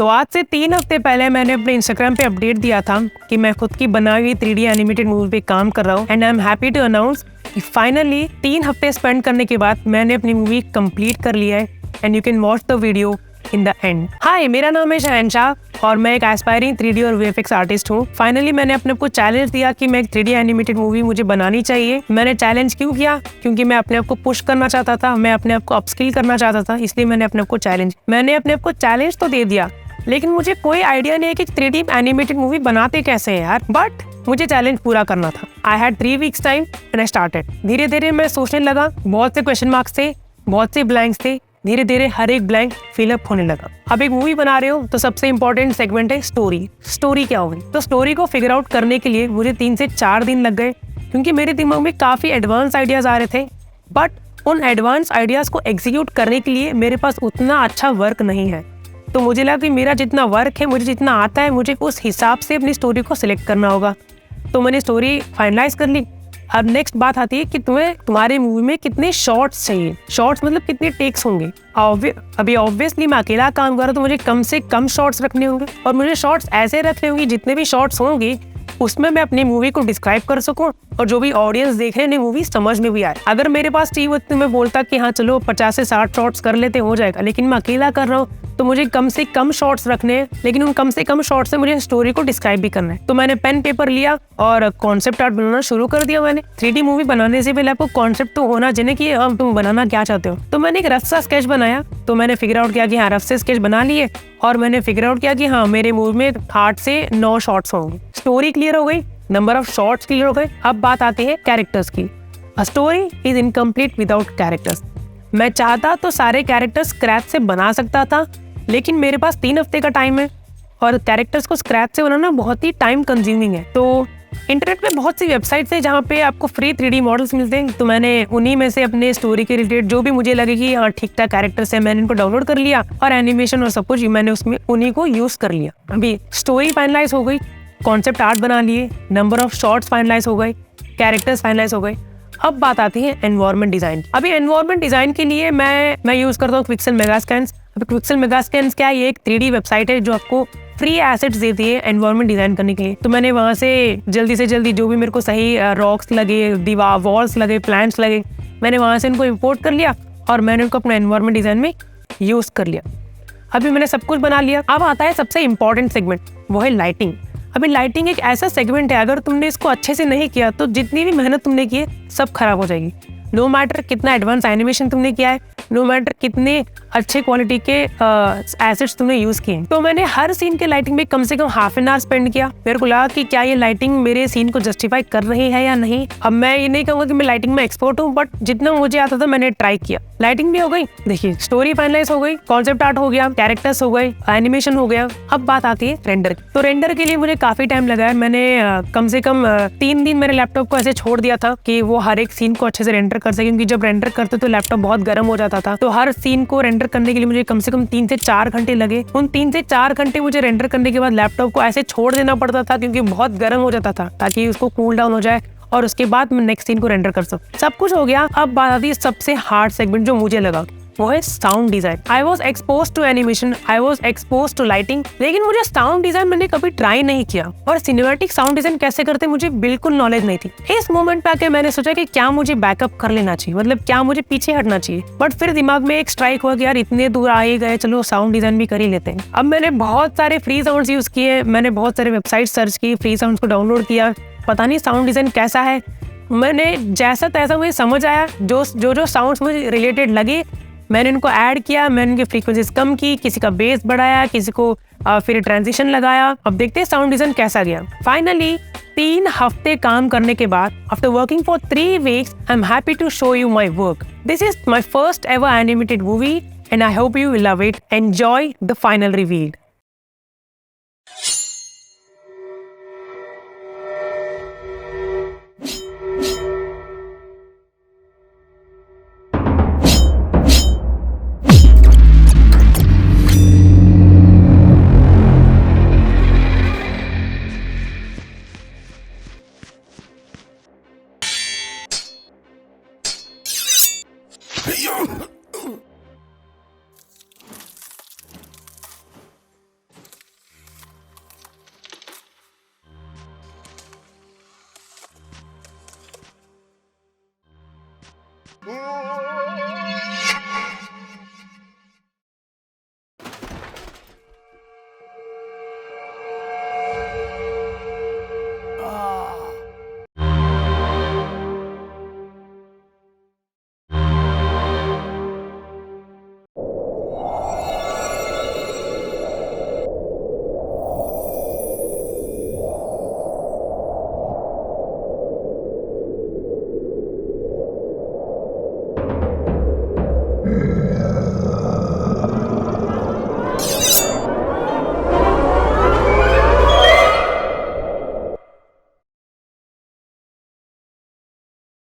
तो आज से 3 हफ्ते पहले मैंने अपने इंस्टाग्राम पे अपडेट दिया था कि मैं खुद की बनाई हुई 3D एनिमेटेड मूवी पे काम कर रहा हूँ and I am happy to announce कि फाइनली 3 हफ्ते स्पेंड करने के बाद मैंने अपनी मूवी कंप्लीट कर लिया है and you can watch the video in the end. Hi, मेरा नाम है शहनशाह और मैं एक एस्पायरिंग 3D और VFX आर्टिस्ट हूँ। फाइनली मैंने अपने को चैलेंज दिया कि मैं एक 3D एनिमेटेड मूवी मुझे बनानी चाहिए। मैंने चैलेंज क्यों किया? क्योंकि मैं अपने आप को पुश करना चाहता था, मैं अपने आप को अपस्किल करना चाहता था, इसलिए मैंने अपने आप को चैलेंज तो दे दिया, लेकिन मुझे कोई आइडिया नहीं है कि 3D एनिमेटेड मूवी बनाते कैसे हैं यार। बट मुझे चैलेंज पूरा करना था। I had 3 weeks time and I started. धीरे धीरे मैं सोचने लगा, बहुत से क्वेश्चन मार्क्स थे, बहुत से ब्लैंक्स थे। धीरे धीरे हर एक ब्लैंक फिलअप होने लगा। अब एक मूवी बना रहे हो तो सबसे इंपॉर्टेंट सेगमेंट है स्टोरी। स्टोरी क्या होगी? तो स्टोरी को फिगर आउट करने के लिए मुझे 3 से 4 दिन लग गए, क्योंकि मेरे दिमाग में काफी एडवांस आइडियाज आ रहे थे, बट उन एडवांस आइडियाज को एग्जीक्यूट करने के लिए मेरे पास उतना अच्छा वर्क नहीं है। तो मुझे लगा कि मेरा जितना वर्क है, मुझे जितना आता है, मुझे उस हिसाब से अपनी स्टोरी को सिलेक्ट करना होगा। तो मैंने स्टोरी फाइनलाइज कर ली। अब नेक्स्ट बात आती है कि तुम्हारे मूवी में कितने शॉट्स चाहिए। शॉट्स मतलब कितने टेक्स होंगे। अभी ऑब्वियसली मैं अकेला काम कर रहा हूँ, तो मुझे कम से कम शॉट्स रखने होंगे और मुझे शॉट्स ऐसे रखने होंगे जितने भी शॉट्स होंगे उसमें मैं अपनी मूवी को डिस्क्राइब कर सकूं और जो भी ऑडियंस देख रहे हैं मूवी समझ में भी आए। अगर मेरे पास टीम होती तो मैं बोलता कि हाँ चलो 50 से 60 शॉट्स कर लेते, हो जाएगा, लेकिन मैं अकेला कर रहा हूँ तो मुझे कम से कम शॉट्स रखने हैं, लेकिन उन कम से कम शॉट्स से मुझे स्टोरी को डिस्क्राइब भी करना है। तो मैंने पेन पेपर लिया और कॉन्सेप्ट आर्ट बनाना शुरू कर दिया। मैंने 3D मूवी बनाने से पहले आपको कॉन्सेप्ट तो होना चाहिए कि अब तुम बनाना क्या चाहते हो। तो मैंने एक रफ सा स्केच बनाया। तो मैंने फिगर आउट किया कि हाँ रफ से स्केच बना लिए और मैंने फिगर आउट किया कि हाँ मेरे मूवी में 8 से 9 शॉट्स होंगे। स्टोरी क्लियर हो गई, नंबर ऑफ शॉट्स क्लियर हो गए। अब बात आती है कैरेक्टर्स की। A story is incomplete without characters. मैं चाहता तो सारे कैरेक्टर्स स्क्रैच से बना सकता था, लेकिन मेरे पास 3 हफ्ते का टाइम है और कैरेक्टर्स को स्क्रैच से बनाना बहुत ही टाइम कंज्यूमिंग है। तो इंटरनेट पे बहुत सी वेबसाइट्स है जहाँ पे आपको फ्री 3D मॉडल्स मिलते हैं। तो मैंने उन्हीं में से अपने स्टोरी के रिलेटेड जो भी मुझे लगे कि हाँ ठीक ठाक कैरेक्टर्स है, मैंने इनको डाउनलोड कर लिया और एनिमेशन और सब कुछ मैंने उसमें उन्हीं को यूज कर लिया। अभी स्टोरी फाइनलाइज हो गई, कॉन्सेप्ट आर्ट बना लिए, नंबर ऑफ शॉट्स फाइनलाइज हो गए, कैरेक्टर्स फाइनलाइज हो गए। अब बात आती है एनवायरनमेंट डिजाइन। अभी एनवायरनमेंट डिजाइन के लिए मैं यूज करता हूँ क्विक्सेल मेगास्कैन्स। अभी क्विक्सेल मेगास्कैन्स क्या है? ये एक 3D वेबसाइट है जो आपको फ्री एसेट्स देती है एनवायरनमेंट डिजाइन करने के लिए। तो मैंने वहां से जल्दी से जल्दी जो भी मेरे को सही रॉक्स लगे, दीवार वॉल्स लगे, प्लांट्स लगे, मैंने वहां से उनको इम्पोर्ट कर लिया और मैंने उनको अपने एनवायरनमेंट डिजाइन में यूज कर लिया। अभी मैंने सब कुछ बना लिया। अब आता है सबसे इंपॉर्टेंट सेगमेंट, वो है लाइटिंग। अभी लाइटिंग एक ऐसा सेगमेंट है, अगर तुमने इसको अच्छे से नहीं किया तो जितनी भी मेहनत तुमने की है सब खराब हो जाएगी। नो मैटर कितना एडवांस एनिमेशन तुमने किया है, नो मैटर कितने अच्छे क्वालिटी के एसेट्स तुमने यूज किए। तो मैंने हर सीन के लाइटिंग में कम से कम हाफ एन आवर स्पेंड किया। मेरे को लगा कि क्या ये लाइटिंग मेरे सीन को जस्टिफाई कर रही है या नहीं। अब मैं ये नहीं कहूंगा कि मैं लाइटिंग में एक्सपर्ट हूँ, बट जितना मुझे आता था मैंने ट्राई किया। लाइटिंग भी हो गई, देखिए स्टोरी फाइनलाइज हो गई, कॉन्सेप्ट आर्ट हो गया, कैरेक्टर्स हो गए, एनिमेशन हो गया। अब बात आती है रेंडर की। तो रेंडर के लिए मुझे काफी टाइम लगा है। मैंने कम से कम 3 दिन मेरे लैपटॉप को ऐसे छोड़ दिया था कि वो हर एक सीन को अच्छे से रेंडर कर सके, क्योंकि जब रेंडर करते तो लैपटॉप बहुत गर्म हो जाता था। तो हर सीन को रेंडर करने के लिए मुझे कम से कम 3 से 4 घंटे लगे। उन 3 से 4 घंटे मुझे रेंडर करने के बाद लैपटॉप को ऐसे छोड़ देना पड़ता था, क्योंकि बहुत गर्म हो जाता था, ताकि उसको कूल डाउन हो जाए और उसके बाद मैं नेक्स्ट सीन को रेंडर कर सकूं। सब कुछ हो गया। अब बात आती है सबसे हार्ड सेगमेंट जो मुझे लगा, वो है sound design. I was expose to animation, I was expose to lighting, लेकिन मुझे साउंड डिजाइन मैंने कभी ट्राई नहीं किया और सिनेमैटिक साउंड डिजाइन कैसे करते मुझे बिल्कुल नॉलेज नहीं थी। इस मोमेंट पे आके मैंने सोचा कि क्या मुझे बैकअप कर लेना चाहिए, मतलब क्या मुझे पीछे हटना चाहिए। बट फिर दिमाग में एक स्ट्राइक हुआ कि यार इतने दूर आ ही गए, चलो साउंड डिजाइन भी कर ही लेते हैं। अब मैंने बहुत सारे फ्री साउंड्स यूज किए, मैंने बहुत सारे वेबसाइट सर्च की, फ्री साउंड्स को डाउनलोड किया। पता नहीं साउंड डिजाइन कैसा है, मैंने जैसा तैसा मुझे समझ आया, जो साउंड्स मुझे रिलेटेड लगे मैंने इनको ऐड किया। मैंने इनकी फ्रीक्वेंसीज कम की, किसी का बेस बढ़ाया, किसी को फिर ट्रांजिशन लगाया। अब देखते हैं साउंड डिजाइन कैसा गया। फाइनली 3 हफ्ते काम करने के बाद, after working for 3 weeks, I am happy to show you my work. This is my first ever animated movie and I hope you will love it. Enjoy the final reveal.